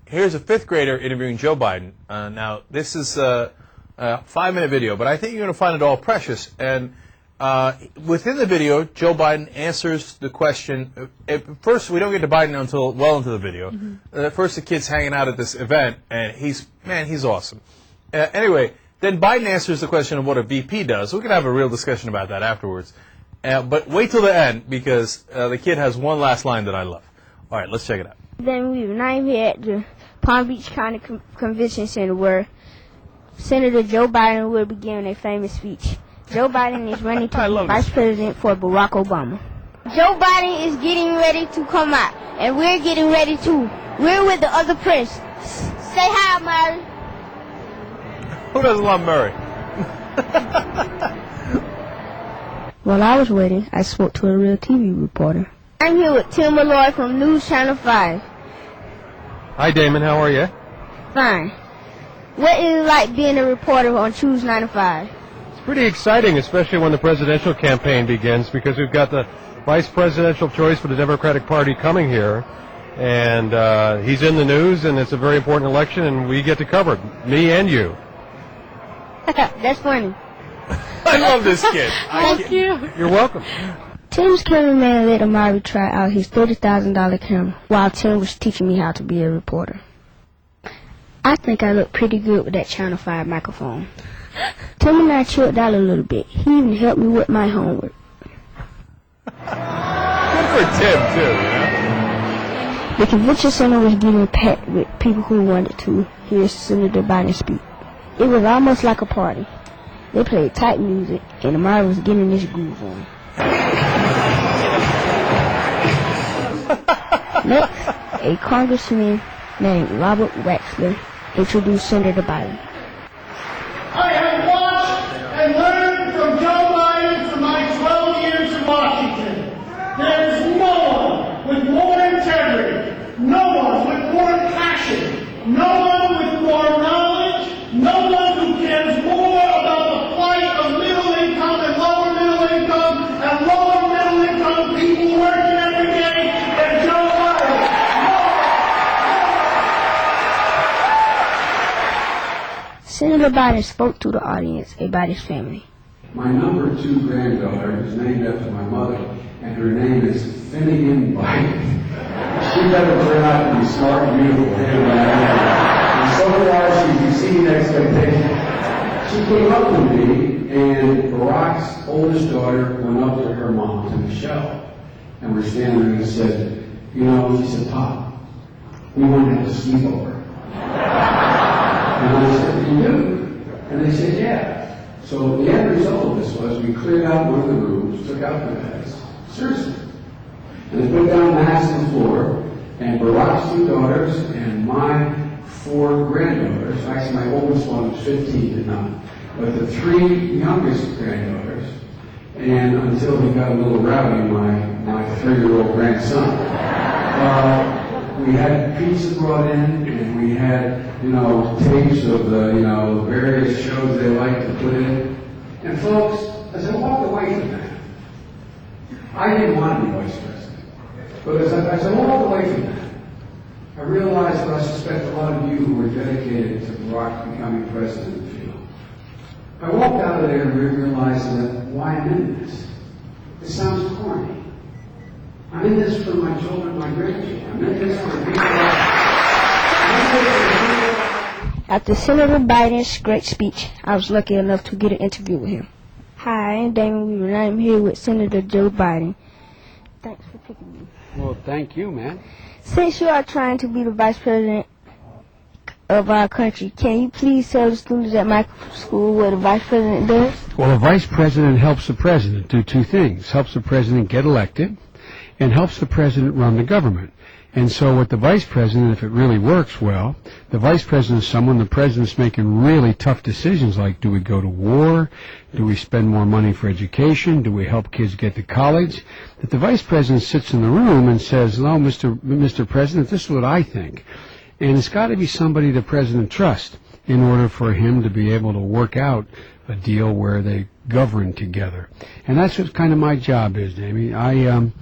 here's a fifth grader interviewing Joe Biden. Now, this is a 5-minute video, but I think you're going to find it all precious. And within the video, Joe Biden answers the question. First, we don't get to Biden until well into the video. First, the kid's hanging out at this event, and he's awesome. Anyway, then Biden answers the question of what a VP does. We can have a real discussion about that afterwards. But wait till the end, because the kid has one last line that I love. All right, let's check it out. Then we were now here at the Palm Beach County Convention Center where Senator Joe Biden will be giving a famous speech. Joe Biden is running to be vice president for Barack Obama. Joe Biden is getting ready to come out, and we're getting ready too. We're with the other prince. Say hi, Murray. Who doesn't love Murray? While I was waiting, I spoke to a real TV reporter. I'm here with Tim Malloy from News Channel 5. Hi, Damon. How are you? Fine. What is it like being a reporter on Choose 95? It's pretty exciting, especially when the presidential campaign begins, because we've got the vice presidential choice for the Democratic Party coming here. And he's in the news, and it's a very important election, and we get to cover it, me and you. That's funny. I love this kid. Thank you. You're welcome. Tim's cameraman let Amari try out his $30,000 camera while Tim was teaching me how to be a reporter. I think I look pretty good with that Channel 5 microphone. Tim and I chilled out a little bit. He even helped me with my homework. Good for Tim, too, you know? The convention center was getting packed with people who wanted to hear Senator Biden speak. It was almost like a party. They played tight music, and Amari was getting his groove on. Next, a congressman named Robert Waxler introduced Senator Biden. I have watched and learned from Joe Biden for my 12 years in Washington. There is no one with more integrity, no one with more passion, no one with more knowledge, no one who cares more about the plight of middle income and lower middle income and lower middle income people working every day than Joe Biden. Senator Biden spoke to the audience about his family. My number 2 granddaughter is named after my mother, and her name is Finnegan Biden. She better turn out to be smart and beautiful. And so far, she's exceeding expectations. She came up to me, and Barack's oldest daughter went up to her mom, to Michelle, and we're standing there and said, you know, she said, Pop, we want to have a sleepover. And I said, you do? And they said, yeah. So the end result of this was we cleared out one of the rooms, took out the beds, seriously. And they put down mats on the floor, and Barack's 2 daughters and my 4 granddaughters, actually my oldest one was 15 and not, but the 3 youngest granddaughters, and until he got a little rowdy, my 3-year-old grandson. We had pizza brought in, and we had, you know, tapes of the, you know, various shows they like to put in. And folks, as I walked away from that, I didn't want to be vice president. But as I walked away from that, I realized what I suspect a lot of you who were dedicated to Barack becoming president feel. I walked out of there and realized that why I'm in this. It sounds corny. I'm in this for my children, my grandchildren. I'm in this for the people. After Senator Biden's great speech, I was lucky enough to get an interview with him. Hi, I'm Damon. I'm here with Senator Joe Biden. Thanks for picking me. Well, thank you, man. Since you are trying to be the vice president of our country, can you please tell the students at my school what a vice president does? Well, a vice president helps the president do 2 things. Helps the president get elected and helps the president run the government. And so with the vice president, if it really works well, the vice president is someone the president's making really tough decisions like, do we go to war? Do we spend more money for education? Do we help kids get to college? That the vice president sits in the room and says, no, Mr. President, this is what I think. And it's got to be somebody the president trusts. in order for him to be able to work out a deal where they govern together. And that's what kind of my job is, Damien.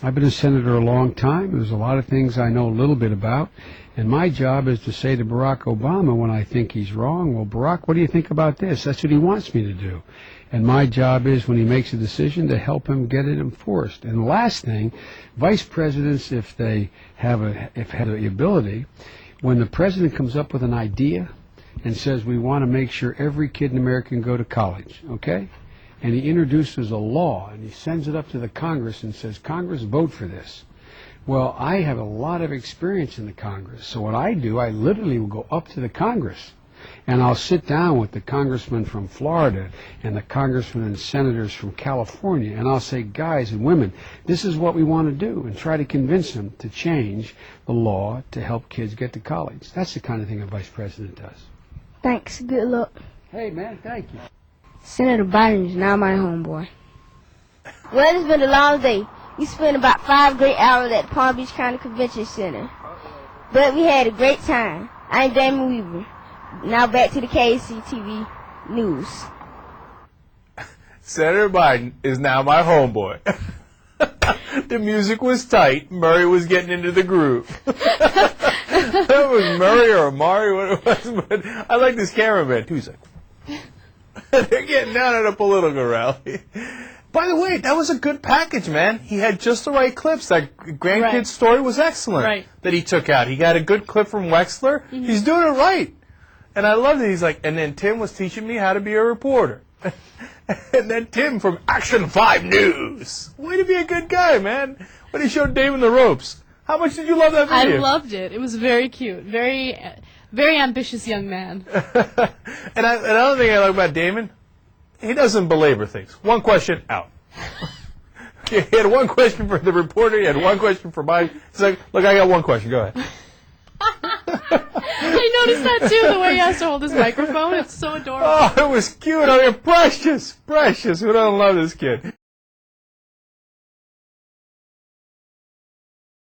I've been a senator a long time. There's a lot of things I know a little bit about. And my job is to say to Barack Obama when I think he's wrong, well, Barack, what do you think about this? That's what he wants me to do. And my job is, when he makes a decision, to help him get it enforced. And the last thing, vice presidents, if they have the ability, when the president comes up with an idea and says we want to make sure every kid in America can go to college, okay? And he introduces a law and he sends it up to the Congress and says, Congress, vote for this. Well, I have a lot of experience in the Congress. So what I do, I literally will go up to the Congress and I'll sit down with the congressman from Florida and the congressmen and senators from California, and I'll say, guys and women, this is what we want to do, and try to convince them to change the law to help kids get to college. That's the kind of thing a vice president does. Thanks. Good luck. Hey, man, thank you. Senator Biden is now my homeboy. Well, it's been a long day. We spent about 5 great hours at the Palm Beach County Convention Center. But we had a great time. I'm Damon Weaver. Now back to the KCTV News. Senator Biden is now my homeboy. The music was tight. Murray was getting into the groove. That was Murray or Amari, what it was. But I like this cameraman, too. He's like, they're getting down at a political rally. By the way, that was a good package, man. He had just the right clips. That grandkid's story was excellent that he took out. He got a good clip from Wexler. Mm-hmm. He's doing it right. And I love that he's like, and then Tim was teaching me how to be a reporter. And then Tim from Action 5 News. Way to be a good guy, man. When he showed Damon the ropes. How much did you love that video? I loved it. It was very cute. Very, very ambitious young man. And another thing I like about Damon, he doesn't belabor things. One question, out. He had one question for the reporter. He had one question for mine. He's like, look, I got one question. Go ahead. I noticed that too, the way he has to hold his microphone. It's so adorable. Oh, it was cute. I mean, precious. Who doesn't love this kid?